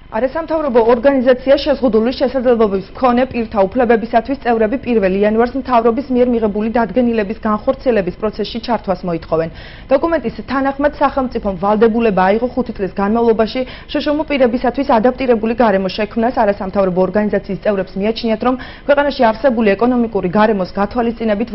არასამთავრობო ორგანიზაცია შეზღუდული შესაძლებლობების მქონე პირთა უფლებებისათვის წევრები 1 იანვარს მთავრობის მიერ მიღებული დადგენილების განხორციელების პროცესში ჩართვას მოითხოვენ. დოკუმენტის თანახმად სახელმწიფომ ვალდებულება აიღო 5 წლის განმავლობაში შშმ პირებისათვის ადაპტირებული გარემო შექმნას. არასამთავრობო ორგანიზაციის წევრებს მიაჩნიათ, რომ ქვეყანაში არსებული ეკონომიკური გარემოს გათვალისწინებით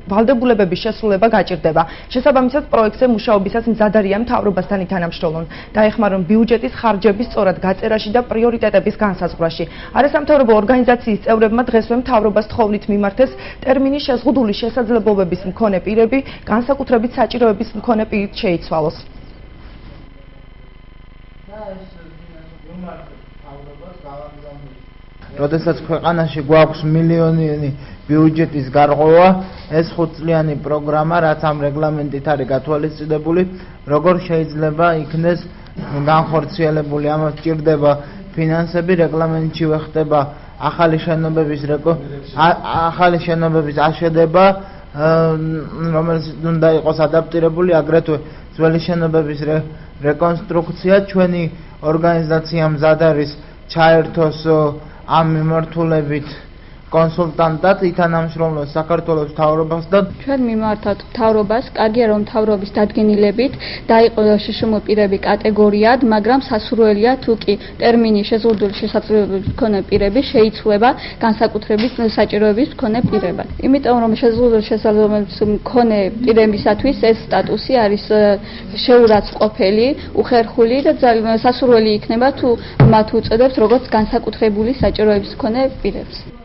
ვალდებულებების შესრულება გაჭირდება. შესაბამისად, პროექტზე მუშაობისას მზად არიან მთავრობასთან ითანამშრომლონ. დაეხმარონ ბიუჯეტის ხარჯების სწორად გაწერაში და პრიორიტეტების განსაზღვრაში. არასამთავრობო ორგანიზაციის წევრებმა დღესვე მთავრობას თხოვნით მიმართეს ტერმინი შეზღუდული შესაძლებლობების მქონე პირები განსაკუთრებით საჭიროების მქონე პირით შეიცვალოს. როდესაც ქვეყანაში გვაქვს მილიონიანი ბიუჯეტის გარღვევა, ეს 5 წლიანი პროგრამა, რაც ამ რეგლამენტით არის გათვალისწინებული, როგორ შეიძლება იქნეს განხორციელებული. ამას სჭირდება ფინანსები, რეგლამენტშივე ხდება ახალი შენობების აშენება, რომელიც უნდა იყოს ადაპტირებული, აგრეთვე ძველი შენობების რეკონსტრუქცია. ჩვენი ორგანიზაცია მზად არის ჩაერთოს ამ მიმართულებით კონსულტანტად, ითანამშრომლოს საქართველოს მთავრობასთან. ჩვენ მიმართავთ მთავრობას, კარგია რომ მთავრობის დადგენილებით დაიყო შშმ პირები კატეგორიად, მაგრამ სასურველია თუ კი ტერმინი შეზღუდული შესაძლებლობების მქონე პირები შეიცვლება განსაკუთრებით საჭიროების მქონე პირებად. იმიტომ რომ შეზღუდული შესაძლებლობების მქონე პირებისათვის ეს სტატუსი არის შეურაცხყოფელი, უხერხული და სასურველი იქნება თუ მათ უწოდებთ როგორც განსაკუთრებული საჭიროების მქონე პირებს.